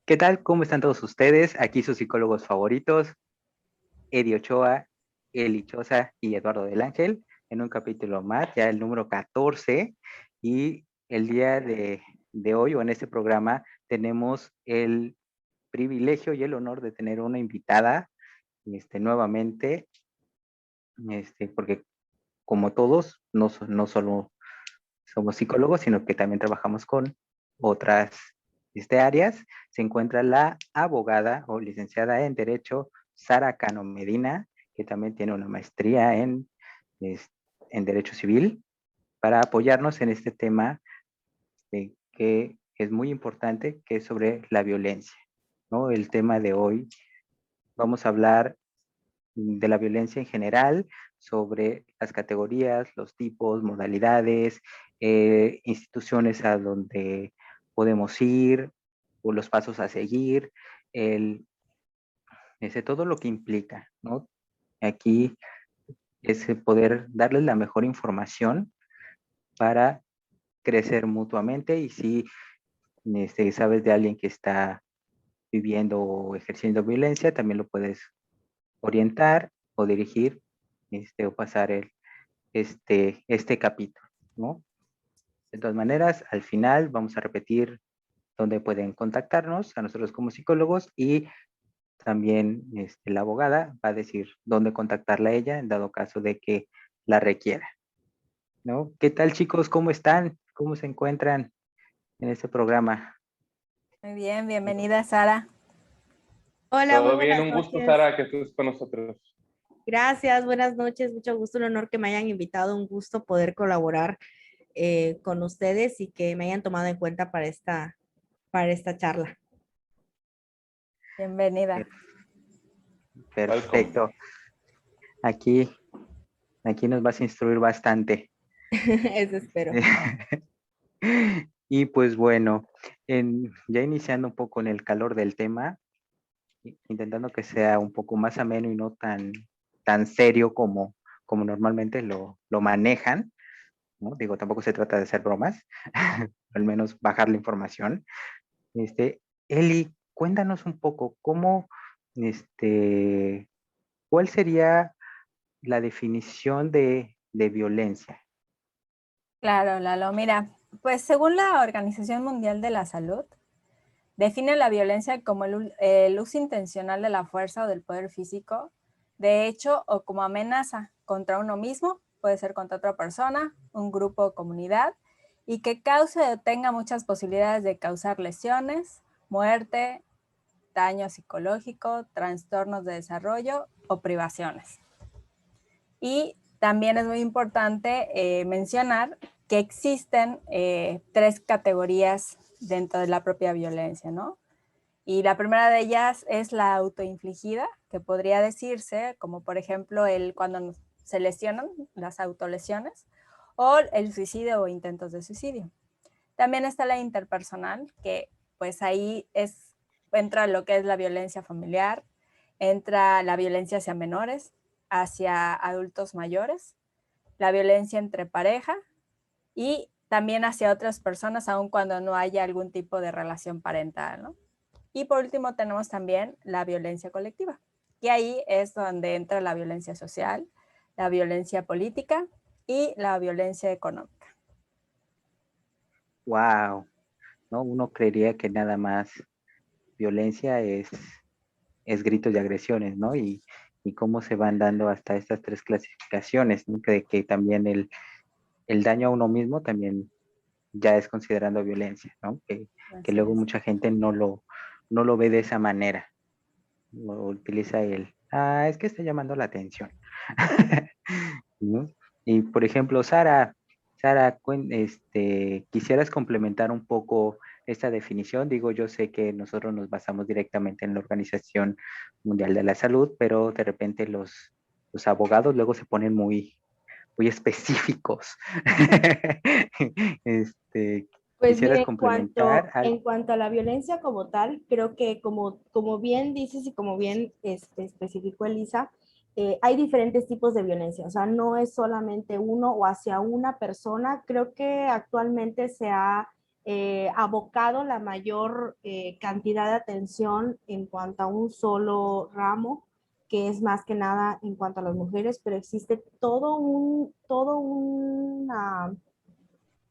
¿Qué tal? ¿Cómo están todos ustedes? Aquí sus psicólogos favoritos, Eddie Ochoa, Eli Choza y Eduardo del Ángel, en un capítulo más, ya el número 14. Y el día de hoy, o en este programa, tenemos el privilegio y el honor de tener una invitada nuevamente, porque como todos, no solo somos psicólogos, sino que también trabajamos con otras áreas. Se encuentra la abogada o licenciada en Derecho, Sara Cano Medina, que también tiene una maestría en Derecho Civil, para apoyarnos en este tema que es muy importante, que es sobre la violencia, ¿no? El tema de hoy, vamos a hablar de la violencia en general, sobre las categorías, los tipos, modalidades, instituciones a donde podemos ir, o los pasos a seguir, todo lo que implica, ¿no? Aquí es poder darles la mejor información para crecer mutuamente, y si sabes de alguien que está viviendo o ejerciendo violencia, también lo puedes orientar o dirigir, o pasar este capítulo, ¿no? De todas maneras, al final vamos a repetir dónde pueden contactarnos a nosotros como psicólogos, y también la abogada va a decir dónde contactarla a ella en dado caso de que la requiera, ¿no? ¿Qué tal, chicos? ¿Cómo están? ¿Cómo se encuentran en este programa? Muy bien, bienvenida Sara. Hola, muy Todo bien, buenas un gusto, noches. Sara, que estés con nosotros. Gracias, buenas noches, mucho gusto, un honor que me hayan invitado, un gusto poder colaborar con ustedes y que me hayan tomado en cuenta para esta charla. Bienvenida. Perfecto. Aquí nos vas a instruir bastante. Eso espero. Y pues bueno, ya iniciando un poco en el calor del tema, intentando que sea un poco más ameno y no tan serio como normalmente lo manejan, ¿no? Digo, tampoco se trata de hacer bromas, al menos bajar la información. Eli, cuéntanos un poco ¿cuál sería la definición de violencia? Claro, Lalo. Mira, pues según la Organización Mundial de la Salud, define la violencia como el uso intencional de la fuerza o del poder físico, de hecho o como amenaza contra uno mismo, puede ser contra otra persona, un grupo o comunidad, y que cause o tenga muchas posibilidades de causar lesiones, muerte, daño psicológico, trastornos de desarrollo o privaciones. Y también es muy importante mencionar que existen 3 categorías dentro de la propia violencia, ¿no? Y la primera de ellas es la autoinfligida, que podría decirse como por ejemplo cuando se lesionan, las autolesiones, o el suicidio o intentos de suicidio. También está la interpersonal, que pues ahí entra lo que es la violencia familiar, entra la violencia hacia menores, hacia adultos mayores, la violencia entre pareja y también hacia otras personas, aun cuando no haya algún tipo de relación parental, ¿no? Y por último tenemos también la violencia colectiva, y ahí es donde entra la violencia social, la violencia política y la violencia económica. Wow, ¿no? Uno creería que nada más violencia es gritos y agresiones, ¿no? Y cómo se van dando hasta estas 3 clasificaciones, ¿no? Que también el daño a uno mismo también ya es considerando violencia, ¿no? Que luego mucha gente no lo ve de esa manera. O utiliza es que está llamando la atención. ¿No? Y por ejemplo, Sara, ¿quisieras complementar un poco esta definición? Digo, yo sé que nosotros nos basamos directamente en la Organización Mundial de la Salud, pero de repente los abogados luego se ponen muy específicos. Pues mira, ¿Quisieras complementar en cuanto a la violencia como tal, creo que como bien dices y como bien especificó Elisa, hay diferentes tipos de violencia, o sea, no es solamente uno o hacia una persona. Creo que actualmente se ha abocado la mayor cantidad de atención en cuanto a un solo ramo, que es más que nada en cuanto a las mujeres, pero existe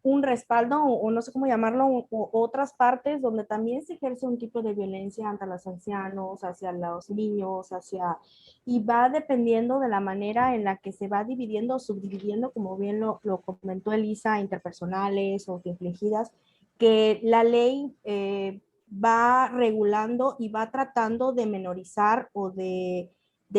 un respaldo, o no sé cómo llamarlo, o otras partes donde también se ejerce un tipo de violencia ante los ancianos, hacia los niños, y va dependiendo de la manera en la que se va dividiendo o subdividiendo, como bien lo comentó Elisa, interpersonales o infligidas, que la ley va regulando y va tratando de menorizar o de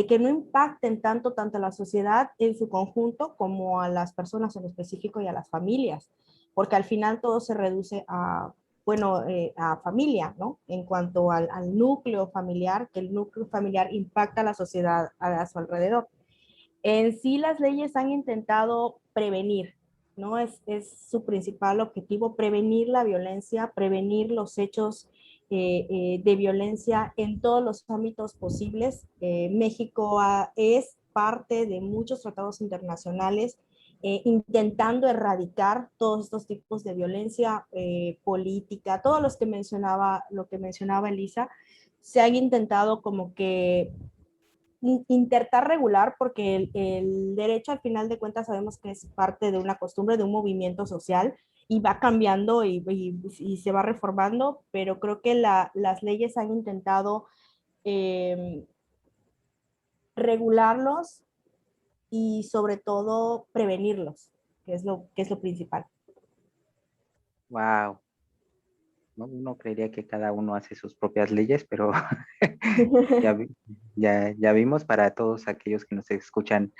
que no impacten tanto a la sociedad en su conjunto como a las personas en específico y a las familias, porque al final todo se reduce a, bueno, a familia, ¿no? En cuanto al núcleo familiar, que el núcleo familiar impacta a la sociedad a su alrededor. En sí, las leyes han intentado prevenir, ¿no? Es su principal objetivo, prevenir la violencia, prevenir los hechos de violencia en todos los ámbitos posibles. México es parte de muchos tratados internacionales intentando erradicar todos estos tipos de violencia política, todos los que lo que mencionaba Elisa, se han intentado como que intentar regular, porque el derecho al final de cuentas sabemos que es parte de una costumbre, de un movimiento social, y va cambiando y se va reformando, pero creo que las leyes han intentado eh, regularlos y sobre todo prevenirlos, que es lo principal. Wow. ¿No? Uno creería que cada uno hace sus propias leyes, pero ya, ya vimos para todos aquellos que nos escuchan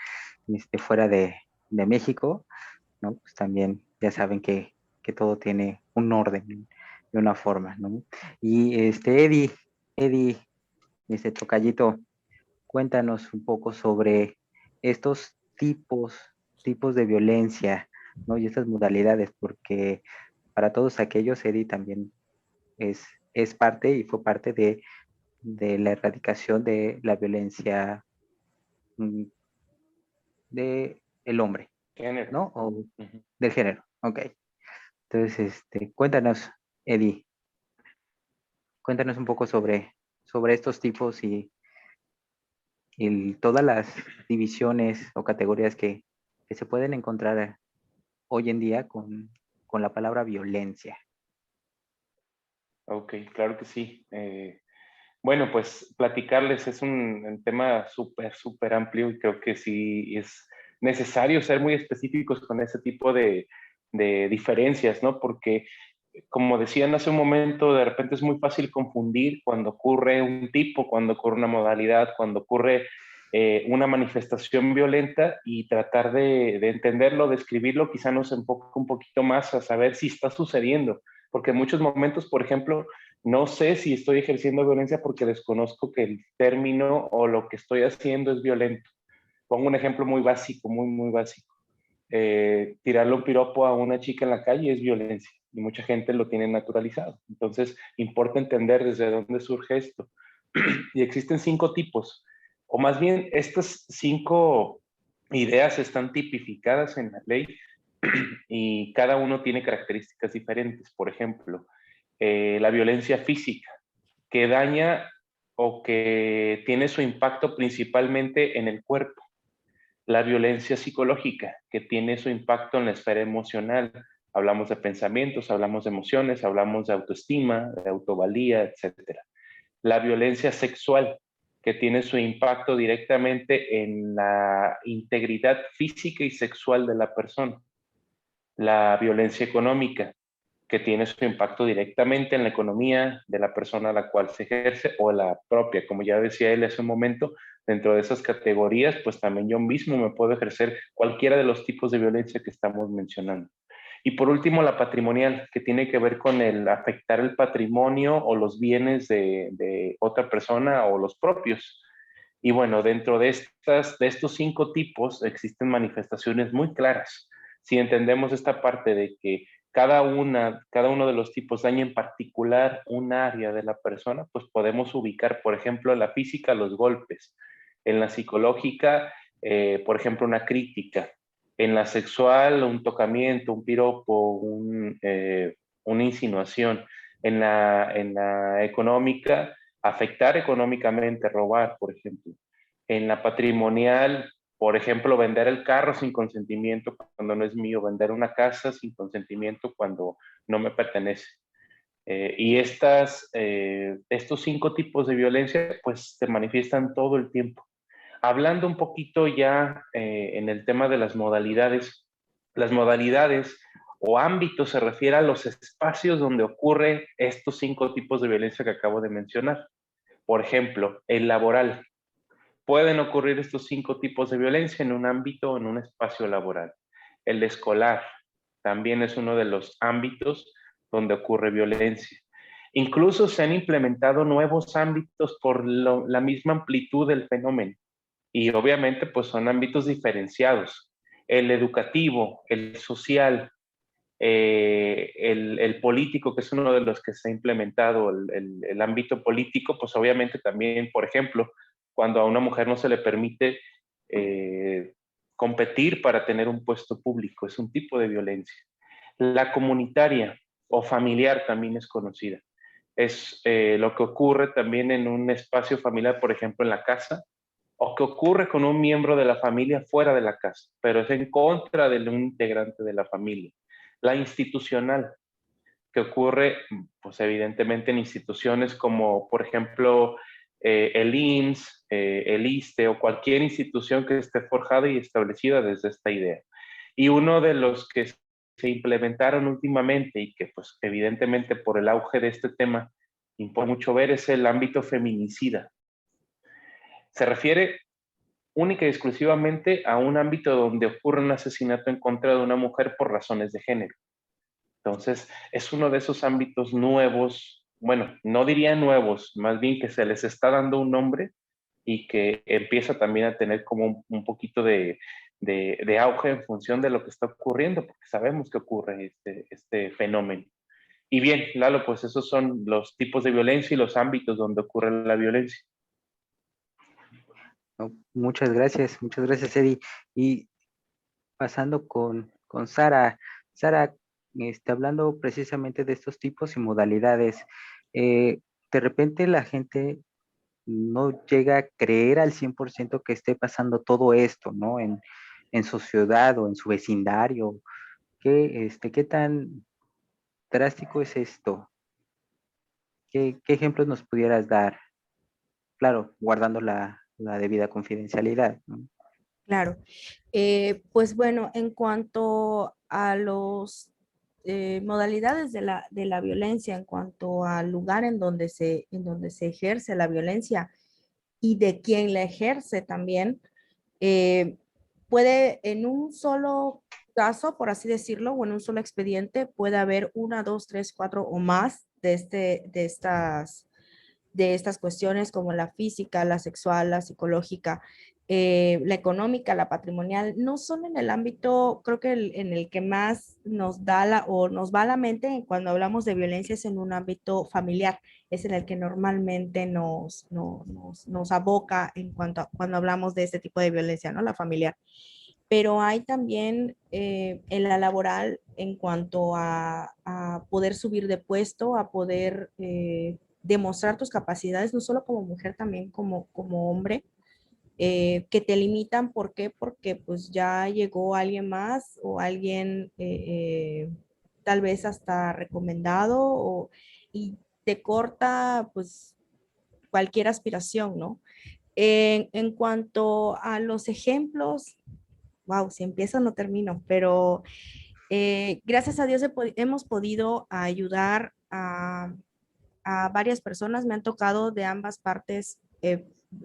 fuera de México, ¿no? Pues también ya saben que todo tiene un orden de una forma, ¿no? Y Eddie, tocallito, cuéntanos un poco sobre estos tipos de violencia, ¿no? Y estas modalidades, porque para todos aquellos, Eddie también es parte y fue parte de la erradicación de la violencia mm, de el hombre, Género. ¿no? O Ujú. del género. Ok. Entonces, cuéntanos, Eddie, cuéntanos un poco sobre estos tipos y todas las divisiones o categorías que se pueden encontrar hoy en día con la palabra violencia. Ok, claro que sí. Bueno, pues platicarles es un tema súper amplio y creo que sí es necesario ser muy específicos con ese tipo de diferencias, ¿no? Porque, como decían hace un momento, de repente es muy fácil confundir cuando ocurre un tipo, cuando ocurre una modalidad, cuando ocurre una manifestación violenta y tratar de entenderlo, de escribirlo, quizá nos enfoque un poquito más a saber si está sucediendo. Porque en muchos momentos, por ejemplo, no sé si estoy ejerciendo violencia porque desconozco que el término o lo que estoy haciendo es violento. Pongo un ejemplo muy básico, muy básico. Tirarle un piropo a una chica en la calle es violencia y mucha gente lo tiene naturalizado. Entonces, importa entender desde dónde surge esto. Y existen 5 tipos, o más bien estas 5 ideas están tipificadas en la ley y cada uno tiene características diferentes. Por ejemplo, la violencia física, que daña o que tiene su impacto principalmente en el cuerpo. La violencia psicológica, que tiene su impacto en la esfera emocional. Hablamos de pensamientos, hablamos de emociones, hablamos de autoestima, de autovalía, etc. La violencia sexual, que tiene su impacto directamente en la integridad física y sexual de la persona. La violencia económica, que tiene su impacto directamente en la economía de la persona a la cual se ejerce o la propia. Como ya decía él hace un momento, dentro de esas categorías, pues también yo mismo me puedo ejercer cualquiera de los tipos de violencia que estamos mencionando. Y por último, la patrimonial, que tiene que ver con el afectar el patrimonio o los bienes de otra persona o los propios. Y bueno, dentro de estos 5 tipos existen manifestaciones muy claras. Si entendemos esta parte de que cada uno de los tipos daña en particular un área de la persona, pues podemos ubicar, por ejemplo, en la física los golpes, en la psicológica, por ejemplo, una crítica, en la sexual un tocamiento, un piropo, una insinuación. En la económica, afectar económicamente, robar, por ejemplo. En la patrimonial, por ejemplo, vender el carro sin consentimiento cuando no es mío, vender una casa sin consentimiento cuando no me pertenece. Y estos 5 tipos de violencia pues se manifiestan todo el tiempo. Hablando un poquito ya en el tema de las modalidades o ámbitos se refiere a los espacios donde ocurre estos 5 tipos de violencia que acabo de mencionar. Por ejemplo, el laboral. Pueden ocurrir estos 5 tipos de violencia en un ámbito o en un espacio laboral. El escolar también es uno de los ámbitos donde ocurre violencia. Incluso se han implementado nuevos ámbitos por la misma amplitud del fenómeno. Y obviamente pues son ámbitos diferenciados. El educativo, el social, el político, que es uno de los que se ha implementado, el ámbito político, pues obviamente también, por ejemplo, cuando a una mujer no se le permite competir para tener un puesto público, es un tipo de violencia. La comunitaria o familiar también es conocida. Es lo que ocurre también en un espacio familiar, por ejemplo, en la casa, o que ocurre con un miembro de la familia fuera de la casa, pero es en contra de un integrante de la familia. La institucional, que ocurre, pues evidentemente en instituciones como, por ejemplo, el IMSS, el ISSSTE o cualquier institución que esté forjada y establecida desde esta idea. Y uno de los que se implementaron últimamente y que pues evidentemente por el auge de este tema importa mucho ver es el ámbito feminicida. Se refiere única y exclusivamente a un ámbito donde ocurre un asesinato en contra de una mujer por razones de género. Entonces, es uno de esos ámbitos nuevos, bueno, no diría nuevos, más bien que se les está dando un nombre y que empieza también a tener como un poquito de auge en función de lo que está ocurriendo, porque sabemos que ocurre este fenómeno. Y bien, Lalo, pues esos son los tipos de violencia y los ámbitos donde ocurre la violencia. No, muchas gracias, Eddie. Y pasando con Sara. Sara, hablando precisamente de estos tipos y modalidades, de repente la gente no llega a creer al 100% que esté pasando todo esto, ¿no? En su ciudad o en su vecindario. ¿Qué tan drástico es esto? ¿Qué ejemplos nos pudieras dar? Claro, guardando la debida confidencialidad, ¿no? Claro. Pues bueno, en cuanto a los modalidades de la violencia, en cuanto al lugar en donde se ejerce la violencia y de quién la ejerce también, eh, puede en un solo caso, por así decirlo, o en un solo expediente, puede haber 1, 2, 3, 4 o más de estas cuestiones como la física, la sexual, la psicológica, la económica, la patrimonial, no son en el ámbito, creo que en el que más nos da o nos va a la mente cuando hablamos de violencia es en un ámbito familiar, es en el que normalmente nos aboca en cuando hablamos de este tipo de violencia, ¿no? La familiar. Pero hay también en la laboral en cuanto a poder subir de puesto, a poder demostrar tus capacidades, no solo como mujer, también como hombre, que te limitan. ¿Por qué? Porque pues ya llegó alguien más o alguien tal vez hasta recomendado y te corta pues cualquier aspiración, ¿no? En cuanto a los ejemplos, wow, si empiezo no termino, pero gracias a Dios hemos podido ayudar a varias personas. Me han tocado de ambas partes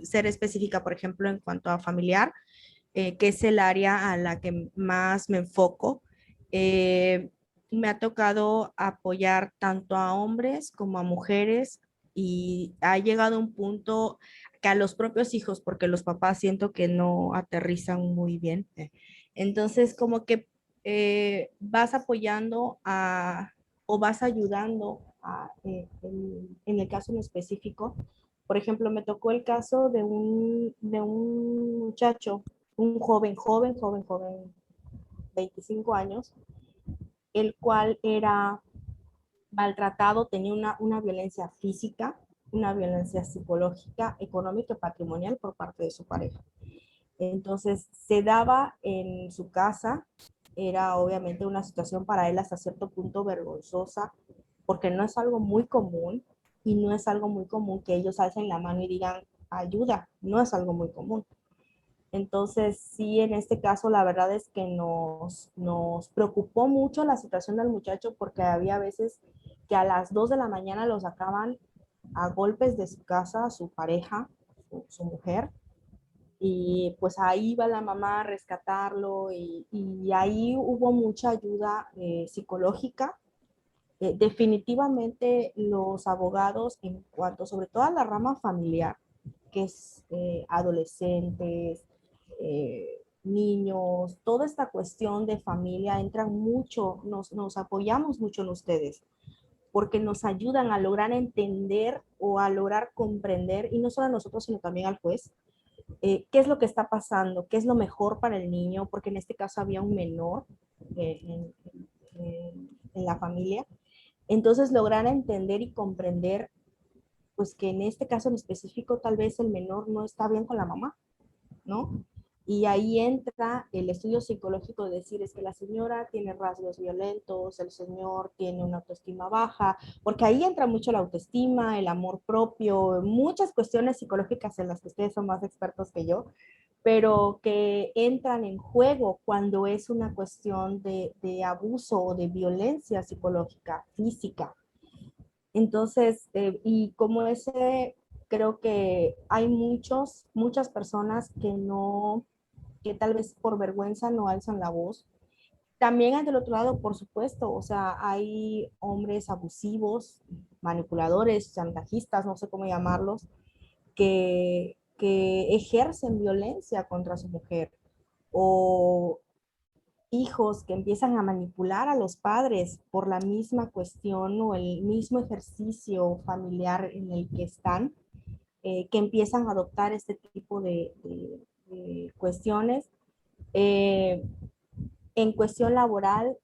ser específica, por ejemplo, en cuanto a familiar, que es el área a la que más me enfoco. Eh, Me ha tocado apoyar tanto a hombres como a mujeres y ha llegado un punto que a los propios hijos, porque los papás siento que no aterrizan muy bien. Entonces, como que vas apoyando o vas ayudando en el caso en específico. Por ejemplo, me tocó el caso de un muchacho, un joven, 25 años, el cual era maltratado, tenía una violencia física, una violencia psicológica, económica y patrimonial por parte de su pareja. Entonces, se daba en su casa, era obviamente una situación para él hasta cierto punto vergonzosa, porque no es algo muy común y no es algo muy común que ellos alcen la mano y digan ayuda, no es algo muy común. Entonces, sí, en este caso, la verdad es que nos preocupó mucho la situación del muchacho porque había veces que a las 2 de la mañana lo sacaban a golpes de su casa, su pareja, su mujer, y pues ahí va la mamá a rescatarlo y ahí hubo mucha ayuda psicológica. Definitivamente los abogados en cuanto sobre todo a la rama familiar, que es adolescentes, niños, toda esta cuestión de familia entran mucho, nos apoyamos mucho en ustedes porque nos ayudan a lograr entender o a lograr comprender, y no solo a nosotros, sino también al juez, qué es lo que está pasando, qué es lo mejor para el niño, porque en este caso había un menor en la familia. Entonces, lograr entender y comprender, pues que en este caso en específico tal vez el menor no está bien con la mamá, ¿no? Y ahí entra el estudio psicológico de decir es que la señora tiene rasgos violentos, el señor tiene una autoestima baja, porque ahí entra mucho la autoestima, el amor propio, muchas cuestiones psicológicas en las que ustedes son más expertos que yo, pero que entran en juego cuando es una cuestión de abuso o de violencia psicológica, física. Entonces, y como ese, creo que hay muchas personas que no, que tal vez por vergüenza no alzan la voz. También del otro lado, por supuesto, o sea, hay hombres abusivos, manipuladores, chantajistas, no sé cómo llamarlos, que ejercen violencia contra su mujer o hijos que empiezan a manipular a los padres por la misma cuestión o el mismo ejercicio familiar en el que están, que empiezan a adoptar este tipo de cuestiones. Eh, en cuestión laboral,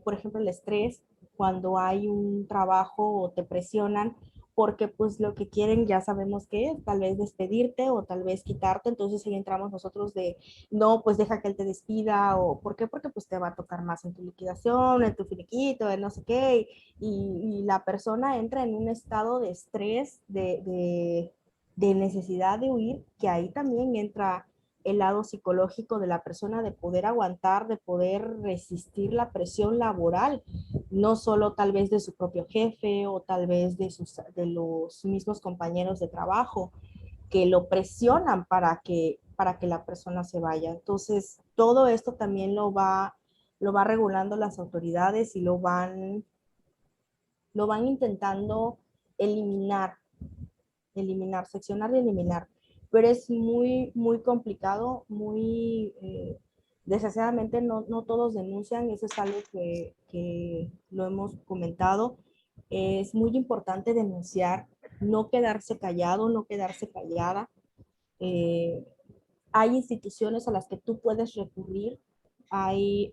por ejemplo, el estrés, cuando hay un trabajo o te presionan, porque pues lo que quieren ya sabemos que es, tal vez despedirte o tal vez quitarte, entonces ahí entramos nosotros de, no, pues deja que él te despida, o ¿por qué? Porque pues te va a tocar más en tu liquidación, en tu finiquito, en no sé qué, y la persona entra en un estado de estrés, de necesidad de huir, que ahí también entra el lado psicológico de la persona de poder aguantar, de poder resistir la presión laboral, no solo tal vez de su propio jefe o tal vez de los mismos compañeros de trabajo que lo presionan para que la persona se vaya. Entonces, todo esto también lo va regulando las autoridades y lo van intentando eliminar, seccionar y eliminar, pero es muy complicado, desgraciadamente no todos denuncian, eso es algo que lo hemos comentado, es muy importante denunciar, no quedarse callado, no quedarse callada, eh, hay instituciones a las que tú puedes recurrir, hay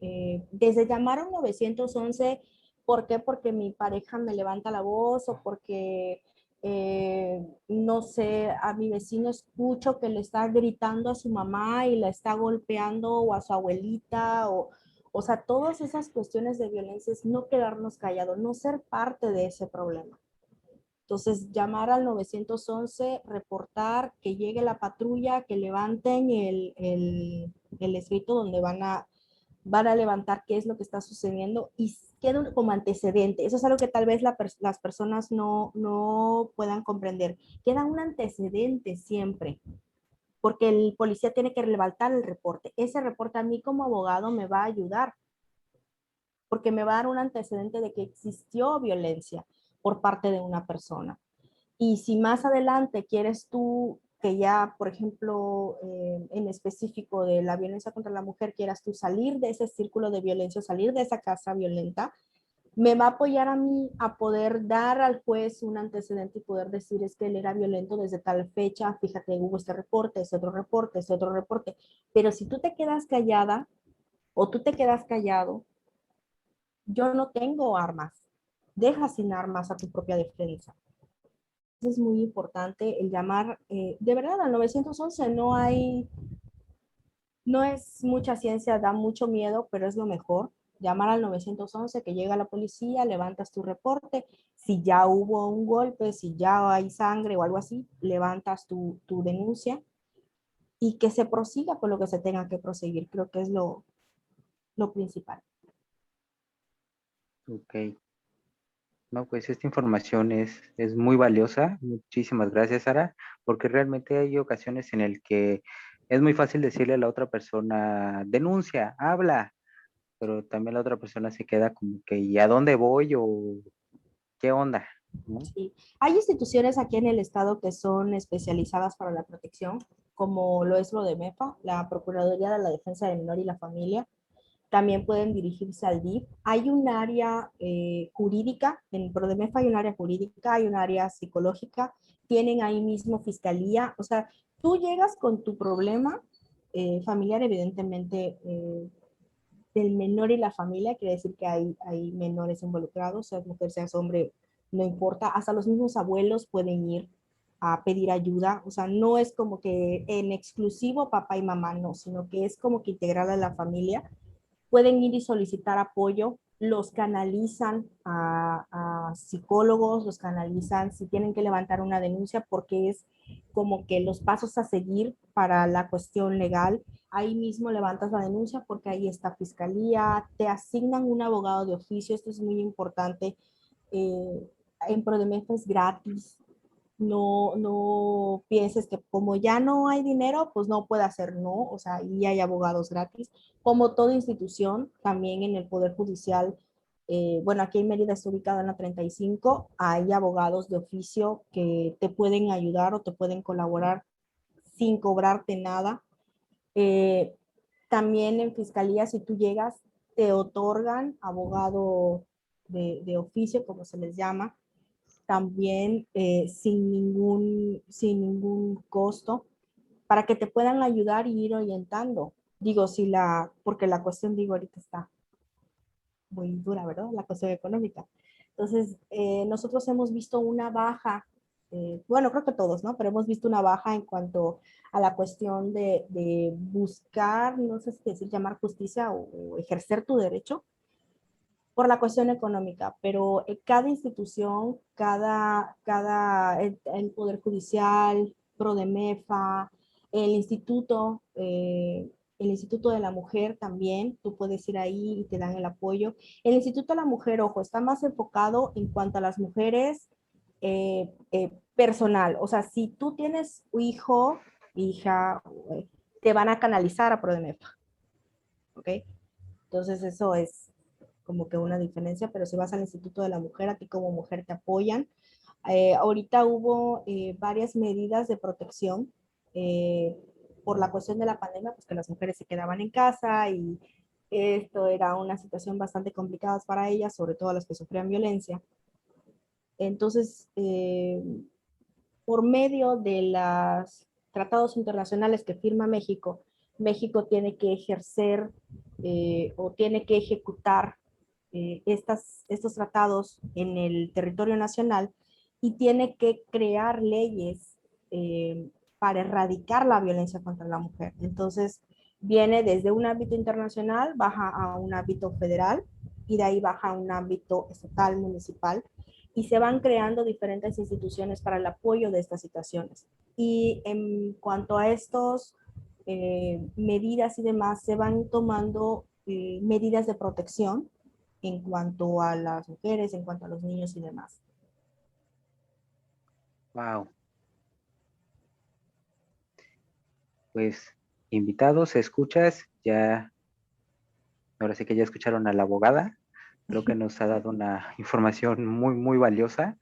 desde llamar a un 911, ¿por qué? Porque mi pareja me levanta la voz o porque, no sé, a mi vecino escucho que le está gritando a su mamá y la está golpeando o a su abuelita o sea, todas esas cuestiones de violencia es no quedarnos callados, no ser parte de ese problema. Entonces, llamar al 911, reportar, que llegue la patrulla, que levanten el escrito donde van a levantar qué es lo que está sucediendo y queda como antecedente. Eso es algo que tal vez las personas no puedan comprender. Queda un antecedente siempre, porque el policía tiene que levantar el reporte. Ese reporte a mí como abogado me va a ayudar, porque me va a dar un antecedente de que existió violencia por parte de una persona. Y si más adelante quieres tú que ya, por ejemplo, en específico de la violencia contra la mujer, quieras tú salir de ese círculo de violencia, salir de esa casa violenta, me va a apoyar a mí a poder dar al juez un antecedente y poder decir es que él era violento desde tal fecha, fíjate, hubo este reporte, ese otro reporte, ese otro reporte. Pero si tú te quedas callada o tú te quedas callado, yo no tengo armas. dejas sin armas a tu propia defensa. Es muy importante el llamar, de verdad, al 911 no es mucha ciencia, da mucho miedo, pero es lo mejor. Llamar al 911, que llega la policía, levantas tu reporte. Si ya hubo un golpe, si ya hay sangre o algo así, levantas tu denuncia y que se prosiga con lo que se tenga que proseguir. Creo que es lo principal. Ok. No, pues esta información es muy valiosa. Muchísimas gracias, Sara, porque realmente hay ocasiones en el que es muy fácil decirle a la otra persona, denuncia, habla, pero también la otra persona se queda como que, ¿y a dónde voy? O ¿qué onda? ¿No? Sí. Hay instituciones aquí en el estado que son especializadas para la protección, como lo es PRODEMEFA, la Procuraduría de la Defensa del Menor y la Familia. También pueden dirigirse al DIF. Hay un área jurídica, en PRODEMEFA hay un área jurídica, hay un área psicológica, tienen ahí mismo fiscalía. O sea, tú llegas con tu problema familiar, evidentemente, del menor y la familia, quiere decir que hay menores involucrados, seas mujer, seas hombre, no importa, hasta los mismos abuelos pueden ir a pedir ayuda, o sea, no es como que en exclusivo papá y mamá, no, sino que es como que integral a la familia, pueden ir y solicitar apoyo, los canalizan a psicólogos, los canalizan si tienen que levantar una denuncia porque es como que los pasos a seguir para la cuestión legal. Ahí mismo levantas la denuncia porque ahí está fiscalía, te asignan un abogado de oficio, esto es muy importante. En PRODEMEFA es gratis, no pienses que como ya no hay dinero, pues no puede hacer, no, o sea, ahí hay abogados gratis. Como toda institución, también en el Poder Judicial, bueno, aquí en Mérida está ubicado en la 35, hay abogados de oficio que te pueden ayudar o te pueden colaborar sin cobrarte nada. Eh, También en fiscalía, si tú llegas, te otorgan abogado de oficio, como se les llama, también sin ningún costo, para que te puedan ayudar y ir orientando. Digo, porque la cuestión, digo, ahorita está muy dura, ¿verdad? La cuestión económica. Entonces, nosotros hemos visto una baja, bueno, creo que todos, ¿no? Pero hemos visto una baja en cuanto a la cuestión de buscar, no sé si decir, llamar justicia o ejercer tu derecho por la cuestión económica, pero cada institución, el Poder Judicial, PRODEMEFA, el Instituto de la Mujer también, tú puedes ir ahí y te dan el apoyo. El Instituto de la Mujer, ojo, está más enfocado en cuanto a las mujeres personal, o sea, si tú tienes hijo, hija, te van a canalizar a PRODEMEFA, ¿ok? Entonces eso es como que una diferencia, pero si vas al Instituto de la Mujer, a ti como mujer te apoyan. Ahorita hubo varias medidas de protección por la cuestión de la pandemia, pues que las mujeres se quedaban en casa y esto era una situación bastante complicada para ellas, sobre todo las que sufrían violencia. Entonces, por medio de los tratados internacionales que firma México, México tiene que ejercer o tiene que ejecutar estos tratados en el territorio nacional y tiene que crear leyes para erradicar la violencia contra la mujer. Entonces, viene desde un ámbito internacional, baja a un ámbito federal y de ahí baja a un ámbito estatal, municipal, y se van creando diferentes instituciones para el apoyo de estas situaciones. Y en cuanto a estos medidas y demás, se van tomando medidas de protección en cuanto a las mujeres, en cuanto a los niños y demás. Wow. Pues invitados, escuchas, ya, ahora sí que ya escucharon a la abogada. Creo que nos ha dado una información muy, muy valiosa.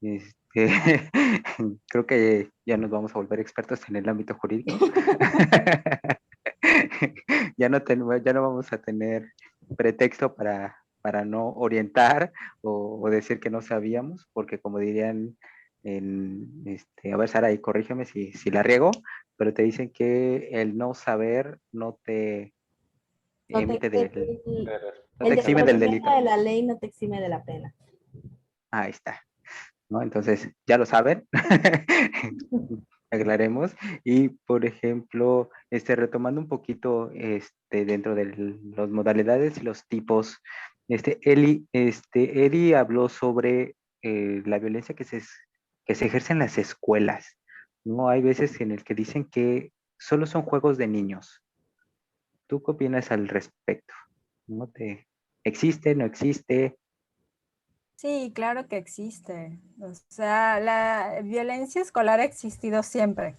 Este, creo que ya nos vamos a volver expertos en el ámbito jurídico. Ya no vamos a tener pretexto para no orientar o decir que no sabíamos, porque como dirían a ver, Sara, y corrígeme si la riego, pero te dicen que el no saber no te No te, emite el, no el te exime del desconocimiento delito. de la ley no te exime de la pena. Ahí está, ¿no? Entonces, ya lo saben, aclaremos. Y, por ejemplo, retomando un poquito dentro de las modalidades y los tipos, Eddie habló sobre la violencia que se ejerce en las escuelas, ¿no? Hay veces en el que dicen que solo son juegos de niños. ¿Tú qué opinas al respecto? ¿No existe, no existe? Sí, claro que existe. O sea, la violencia escolar ha existido siempre.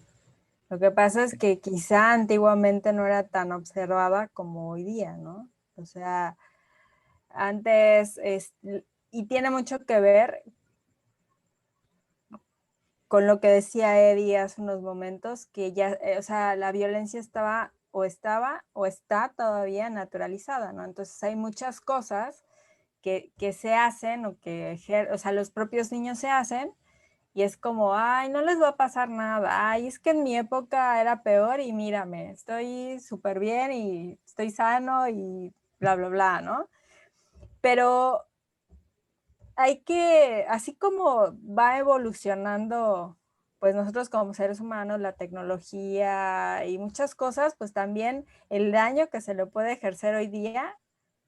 Lo que pasa es que quizá antiguamente no era tan observada como hoy día, ¿no? O sea, antes, y tiene mucho que ver con lo que decía Eddie hace unos momentos, que ya, o sea, la violencia estaba o está todavía naturalizada, ¿no? Entonces hay muchas cosas que se hacen o sea, los propios niños se hacen y es como, ay, no les va a pasar nada, ay, es que en mi época era peor y mírame, estoy súper bien y estoy sano y bla, bla, bla, ¿no? Pero hay que, así como va evolucionando, pues nosotros como seres humanos, la tecnología y muchas cosas, pues también el daño que se le puede ejercer hoy día,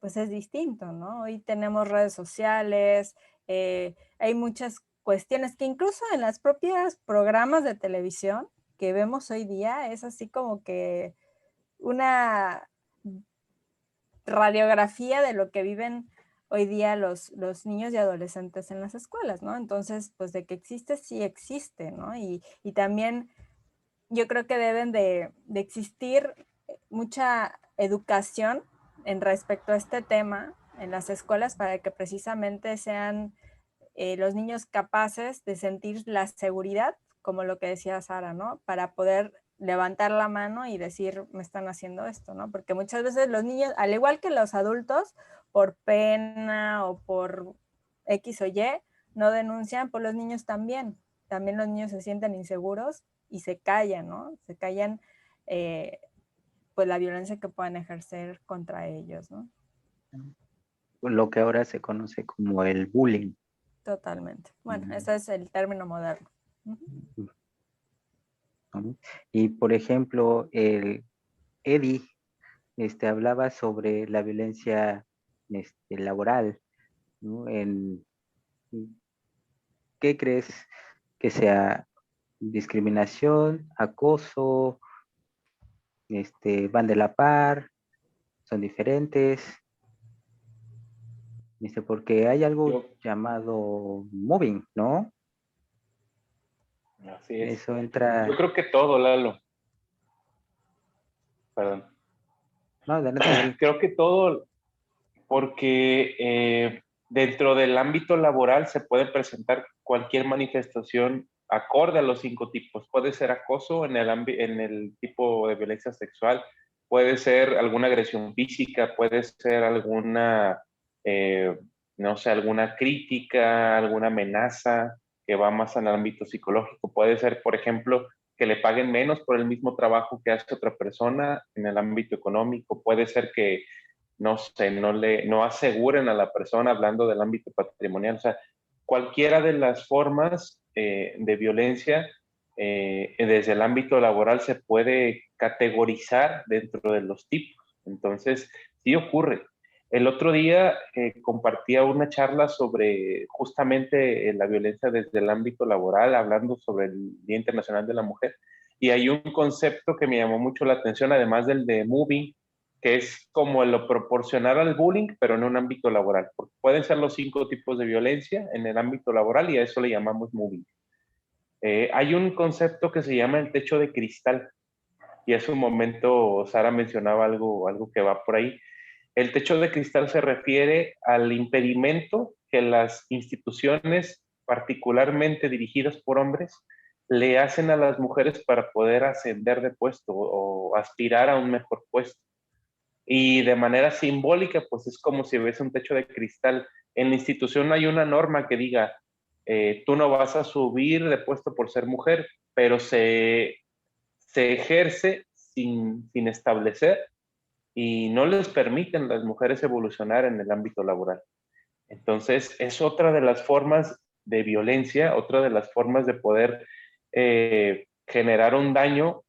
pues es distinto, ¿no? Hoy tenemos redes sociales, hay muchas cuestiones que incluso en las propias programas de televisión que vemos hoy día es así como que una radiografía de lo que viven hoy día los niños y adolescentes en las escuelas, ¿no? Entonces, pues de que existe, sí existe, ¿no? Y también yo creo que deben de existir mucha educación en respecto a este tema en las escuelas para que precisamente sean los niños capaces de sentir la seguridad, como lo que decía Sara, ¿no? Para poder levantar la mano y decir, me están haciendo esto, ¿no? Porque muchas veces los niños, al igual que los adultos, por pena o por X o Y, no denuncian, pues los niños también. También los niños se sienten inseguros y se callan, ¿no? Se callan, pues la violencia que puedan ejercer contra ellos, ¿no? Lo que ahora se conoce como el bullying. Totalmente. Bueno, ese es el término moderno. ¿No? Y por ejemplo, el Eddie hablaba sobre la violencia laboral, ¿no? ¿Qué crees que sea discriminación, acoso, van de la par, son diferentes? Porque hay algo llamado mobbing, ¿no? Así es. Eso entra. Yo creo que todo, Lalo. Perdón. No, dale. Creo que todo, porque dentro del ámbito laboral se puede presentar cualquier manifestación acorde a los 5 tipos. Puede ser acoso en el tipo de violencia sexual, puede ser alguna agresión física, puede ser alguna, no sé, alguna crítica, alguna amenaza que va más al ámbito psicológico. Puede ser, por ejemplo, que le paguen menos por el mismo trabajo que hace otra persona en el ámbito económico. Puede ser que no sé, no aseguren a la persona hablando del ámbito patrimonial. O sea, cualquiera de las formas de violencia desde el ámbito laboral se puede categorizar dentro de los tipos. Entonces, sí ocurre. El otro día compartía una charla sobre justamente la violencia desde el ámbito laboral, hablando sobre el Día Internacional de la Mujer. Y hay un concepto que me llamó mucho la atención, además del de moving, que es como lo proporcional al bullying, pero en un ámbito laboral. Porque pueden ser los 5 tipos de violencia en el ámbito laboral y a eso le llamamos moving. Hay un concepto que se llama el techo de cristal y hace un momento Sara mencionaba algo que va por ahí. El techo de cristal se refiere al impedimento que las instituciones, particularmente dirigidas por hombres, le hacen a las mujeres para poder ascender de puesto o aspirar a un mejor puesto. Y de manera simbólica, pues es como si ves un techo de cristal. En la institución no hay una norma que diga, tú no vas a subir de puesto por ser mujer, pero se ejerce sin establecer y no les permiten a las mujeres evolucionar en el ámbito laboral. Entonces, es otra de las formas de violencia, otra de las formas de poder generar un daño.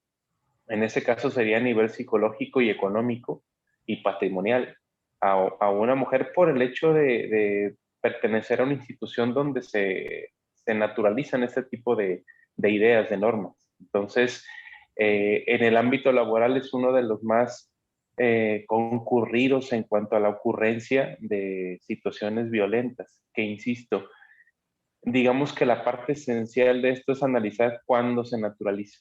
En ese caso sería a nivel psicológico y económico y patrimonial a una mujer por el hecho de pertenecer a una institución donde se naturalizan este tipo de ideas, de normas. Entonces, en el ámbito laboral es uno de los más concurridos en cuanto a la ocurrencia de situaciones violentas, que insisto, digamos que la parte esencial de esto es analizar cuándo se naturaliza.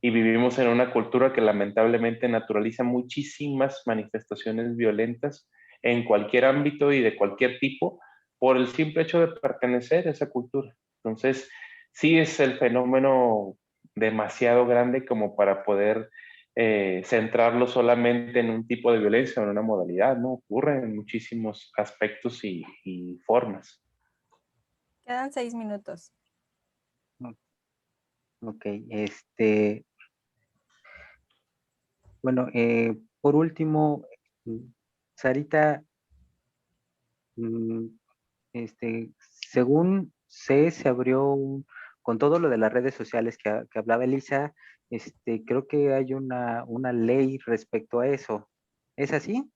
Y vivimos en una cultura que lamentablemente naturaliza muchísimas manifestaciones violentas en cualquier ámbito y de cualquier tipo por el simple hecho de pertenecer a esa cultura. Entonces, sí es el fenómeno demasiado grande como para poder centrarlo solamente en un tipo de violencia o en una modalidad, ¿no? Ocurre en muchísimos aspectos y formas. Quedan 6 minutos. Ok, bueno, por último, Sarita, mm, según sé, se abrió con todo lo de las redes sociales que hablaba Elisa, creo que hay una ley respecto a eso. ¿Es así?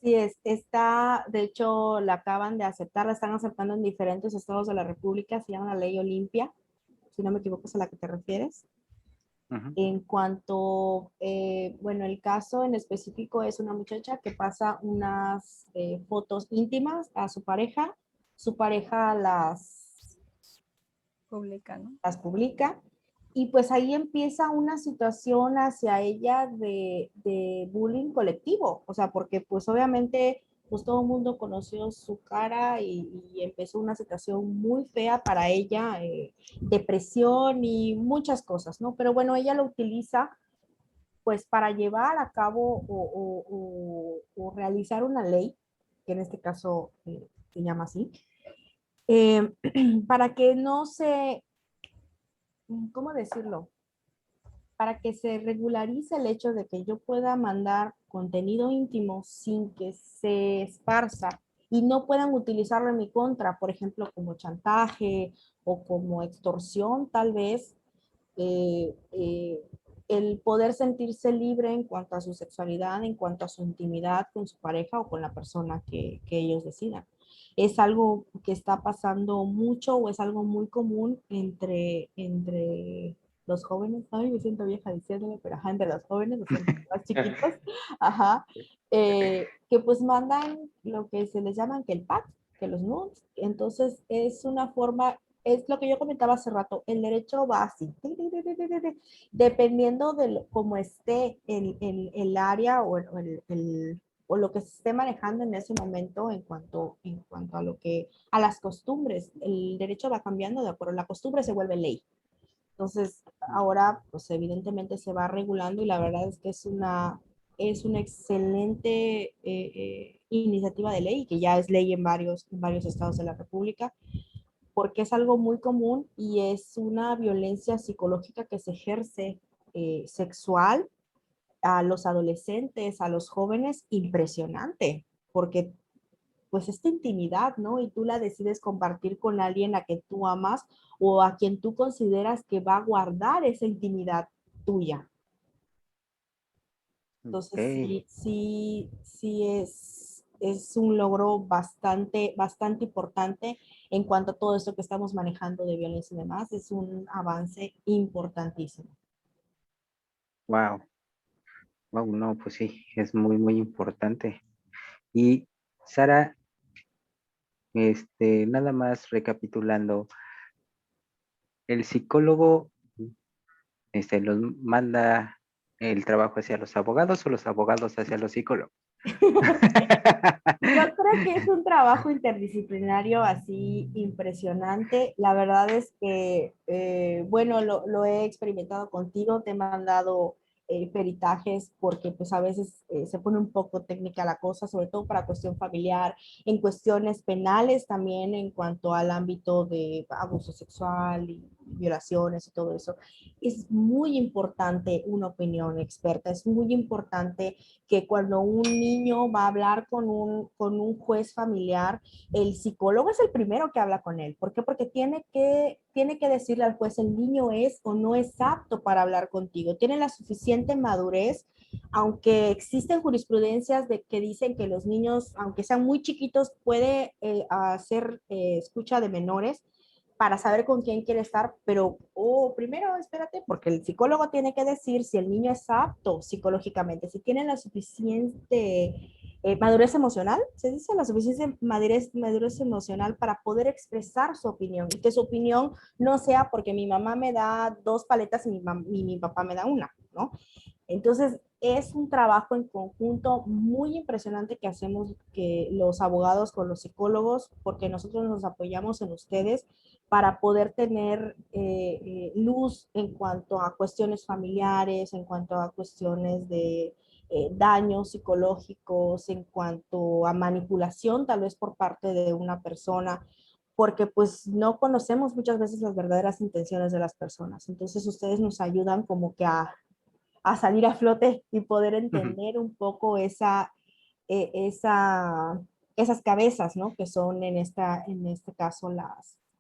Sí, está, de hecho, la acaban de aceptar, la están aceptando en diferentes estados de la República, se llama la Ley Olimpia, si no me equivoco es a la que te refieres. Ujú. En cuanto, bueno, el caso en específico es una muchacha que pasa unas fotos íntimas a su pareja Pública, ¿no? las publica y pues ahí empieza una situación hacia ella de bullying colectivo, o sea, porque pues obviamente pues todo el mundo conoció su cara y empezó una situación muy fea para ella, depresión y muchas cosas, ¿no? Pero bueno, ella lo utiliza pues para llevar a cabo o realizar una ley, que en este caso se llama así, eh, para que no se, ¿cómo decirlo? Para que se regularice el hecho de que yo pueda mandar contenido íntimo sin que se esparza y no puedan utilizarlo en mi contra, por ejemplo, como chantaje o como extorsión, tal vez, eh, eh, el poder sentirse libre en cuanto a su sexualidad, en cuanto a su intimidad con su pareja o con la persona que ellos decidan. Es algo que está pasando mucho o es algo muy común entre los jóvenes. Ay, me siento vieja diciéndolo, pero ajá, entre los jóvenes, los más chiquitos, ajá, que pues mandan lo que se les llaman que el pack, que los nudes. Entonces es una forma, es lo que yo comentaba hace rato, el derecho va así, dependiendo de cómo esté el área o lo que se esté manejando en ese momento en cuanto a lo que, a las costumbres. El derecho va cambiando de acuerdo, la costumbre se vuelve ley. Entonces, ahora, pues evidentemente se va regulando y la verdad es que es una excelente iniciativa de ley, que ya es ley en varios estados de la República, porque es algo muy común y es una violencia psicológica que se ejerce sexual a los adolescentes, a los jóvenes, impresionante, porque pues esta intimidad, ¿no? Y tú la decides compartir con alguien a quien tú amas o a quien tú consideras que va a guardar esa intimidad tuya. Entonces, Ok. sí es un logro bastante importante en cuanto a todo esto que estamos manejando de violencia y demás. Es un avance importantísimo. Wow. Wow, no, pues sí, es muy, muy importante. Y Sara, nada más recapitulando, el psicólogo, los manda el trabajo hacia los abogados o los abogados hacia los psicólogos. Yo creo que es un trabajo interdisciplinario así impresionante. La verdad es que, bueno, lo he experimentado contigo, te he mandado peritajes porque pues a veces se pone un poco técnica la cosa, sobre todo para cuestión familiar, en cuestiones penales también en cuanto al ámbito de abuso sexual violaciones y todo eso, es muy importante una opinión experta, es muy importante que cuando un niño va a hablar con un juez familiar, el psicólogo es el primero que habla con él. ¿Por qué? Porque tiene que decirle al juez el niño es o no es apto para hablar contigo, tiene la suficiente madurez, aunque existen jurisprudencias de que dicen que los niños, aunque sean muy chiquitos, puede hacer escucha de menores para saber con quién quiere estar, pero primero espérate, porque el psicólogo tiene que decir si el niño es apto psicológicamente, si tiene la suficiente madurez emocional, se dice la suficiente madurez emocional para poder expresar su opinión y que su opinión no sea porque mi mamá me da 2 paletas y mi papá me da una, ¿no? Entonces, es un trabajo en conjunto muy impresionante que hacemos que los abogados con los psicólogos, porque nosotros nos apoyamos en ustedes para poder tener luz en cuanto a cuestiones familiares, en cuanto a cuestiones de daños psicológicos, en cuanto a manipulación tal vez por parte de una persona, porque pues no conocemos muchas veces las verdaderas intenciones de las personas. Entonces ustedes nos ayudan como que a salir a flote y poder entender un poco esas cabezas, ¿no? Que son en este caso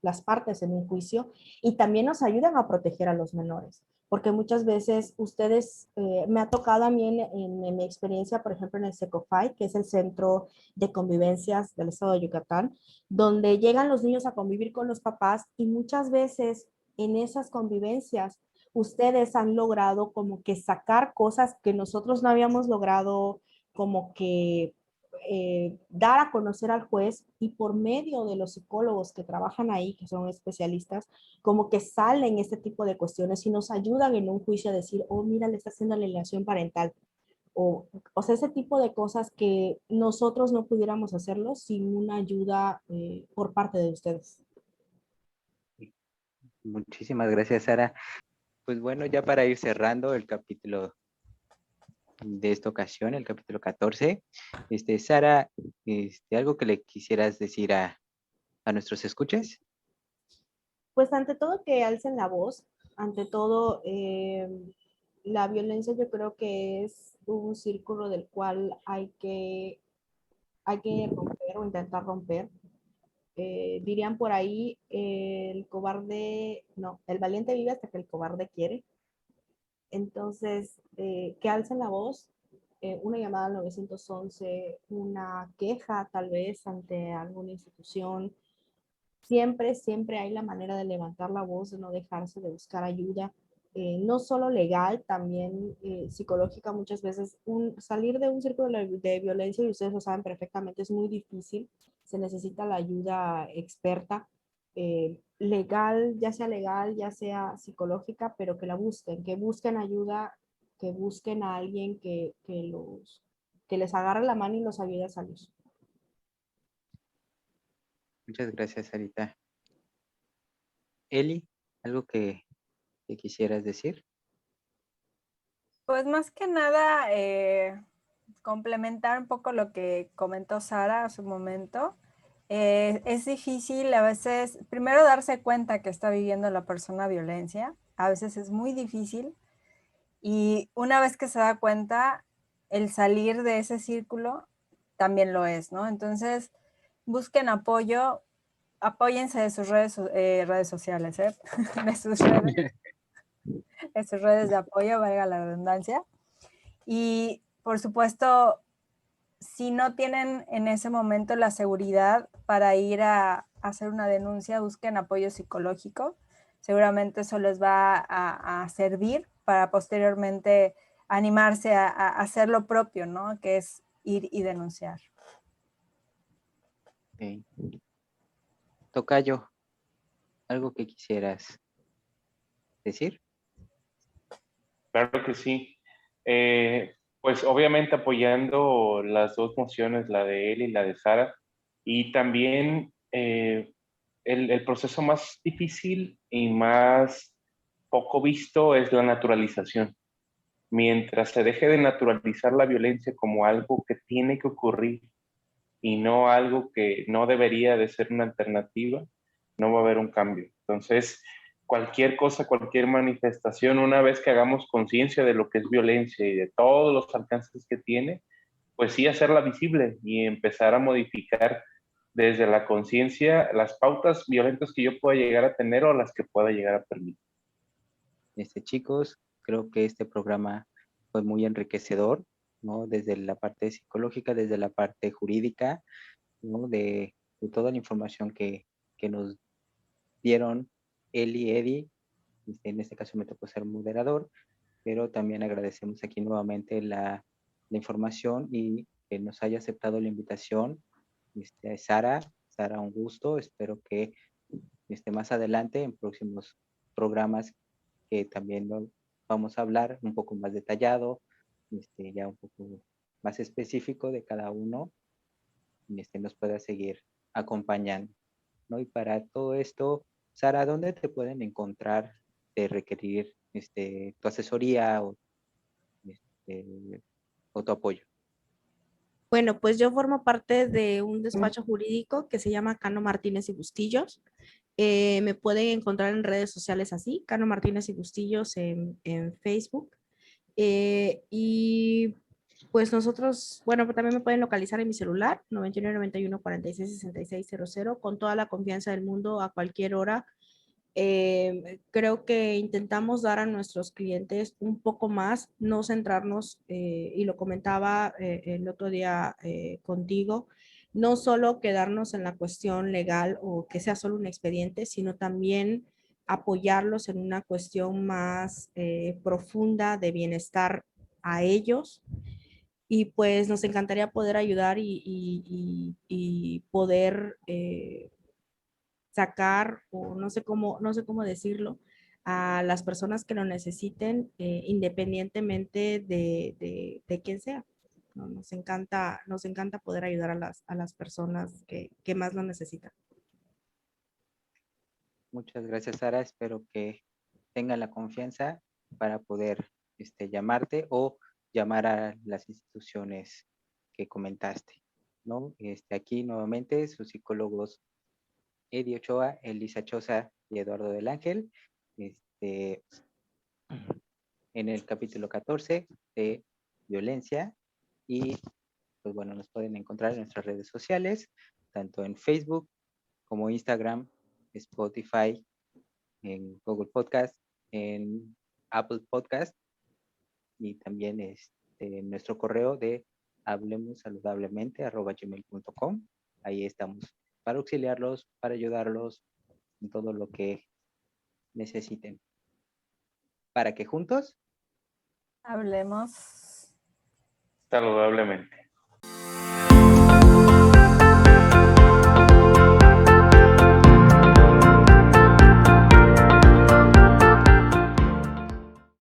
las partes en un juicio, y también nos ayudan a proteger a los menores, porque muchas veces ustedes, me ha tocado a mí en mi experiencia, por ejemplo, en el SECOFAI, que es el Centro de Convivencias del Estado de Yucatán, donde llegan los niños a convivir con los papás y muchas veces en esas convivencias ustedes han logrado como que sacar cosas que nosotros no habíamos logrado como que dar a conocer al juez, y por medio de los psicólogos que trabajan ahí, que son especialistas, como que salen este tipo de cuestiones y nos ayudan en un juicio a decir, oh, mira, le está haciendo alienación parental. O sea, ese tipo de cosas que nosotros no pudiéramos hacerlo sin una ayuda por parte de ustedes. Muchísimas gracias, Sara. Pues bueno, ya para ir cerrando el capítulo de esta ocasión, el capítulo 14, Sara, algo que le quisieras decir a nuestros escuchas. Pues ante todo que alcen la voz, ante todo la violencia yo creo que es un círculo del cual hay que romper o intentar romper. Dirían por ahí, el cobarde, no, el valiente vive hasta que el cobarde quiere. Entonces, que alcen la voz, una llamada al 911, una queja tal vez ante alguna institución. Siempre, siempre hay la manera de levantar la voz, de no dejarse, de buscar ayuda, no solo legal, también psicológica. Muchas veces salir de un círculo de violencia, y ustedes lo saben perfectamente, es muy difícil. Se necesita la ayuda experta, legal, ya sea psicológica, pero que la busquen, que busquen ayuda, que busquen a alguien que les agarre la mano y los ayude a salir. Muchas gracias, Sarita. Eli, ¿algo que quisieras decir? Pues más que nada, complementar un poco lo que comentó Sara hace un momento. Es difícil a veces, primero darse cuenta que está viviendo la persona violencia, a veces es muy difícil, y una vez que se da cuenta, el salir de ese círculo también lo es, ¿no? Entonces, busquen apoyo, apóyense de sus redes sociales, ¿eh? de sus redes de apoyo, valga la redundancia. Y, por supuesto, si no tienen en ese momento la seguridad para ir a hacer una denuncia, busquen apoyo psicológico. Seguramente eso les va a servir para posteriormente animarse a hacer lo propio, ¿no? Que es ir y denunciar. Okay. Tocayo, ¿algo que quisieras decir? Claro que sí. Pues obviamente apoyando las dos mociones, la de él y la de Sara, y también el proceso más difícil y más poco visto es la naturalización. Mientras se deje de naturalizar la violencia como algo que tiene que ocurrir y no algo que no debería de ser una alternativa, no va a haber un cambio. Entonces, cualquier cosa, cualquier manifestación, una vez que hagamos conciencia de lo que es violencia y de todos los alcances que tiene, pues sí hacerla visible y empezar a modificar desde la conciencia las pautas violentas que yo pueda llegar a tener o las que pueda llegar a permitir. Chicos, creo que este programa fue muy enriquecedor, ¿no? Desde la parte psicológica, desde la parte jurídica, ¿no? De toda la información que nos dieron Eli y Eddie. En este caso me tocó ser moderador, pero también agradecemos aquí nuevamente la información y que nos haya aceptado la invitación. Sara, un gusto. Espero que más adelante, en próximos programas, que también vamos a hablar un poco más detallado, ya un poco más específico de cada uno, nos pueda seguir acompañando, ¿no? Y para todo esto, Sara, ¿dónde te pueden encontrar de requerir tu asesoría o tu apoyo? Bueno, pues yo formo parte de un despacho jurídico que se llama Cano Martínez y Bustillos. Me pueden encontrar en redes sociales así, Cano Martínez y Bustillos en Facebook. Y pues nosotros, bueno, también me pueden localizar en mi celular, 99 91 46 66 00, con toda la confianza del mundo a cualquier hora. Creo que intentamos dar a nuestros clientes un poco más, no centrarnos, y lo comentaba el otro día contigo, no solo quedarnos en la cuestión legal o que sea solo un expediente, sino también apoyarlos en una cuestión más profunda de bienestar a ellos. Y pues nos encantaría poder ayudar y poder sacar, o no sé cómo decirlo, a las personas que lo necesiten, independientemente de quién sea. ¿No? Nos encanta poder ayudar a las personas que más lo necesitan. Muchas gracias, Sara. Espero que tengan la confianza para poder llamarte o llamar a las instituciones que comentaste, ¿no? Aquí nuevamente sus psicólogos Eddie Ochoa, Elisa Choza y Eduardo del Ángel, en el capítulo 14 de violencia. Y pues bueno, nos pueden encontrar en nuestras redes sociales, tanto en Facebook como Instagram, Spotify, en Google Podcast, en Apple Podcast, y también nuestro correo de hablemossaludablemente@gmail.com. Ahí estamos para auxiliarlos, para ayudarlos en todo lo que necesiten, para que juntos hablemos Saludablemente.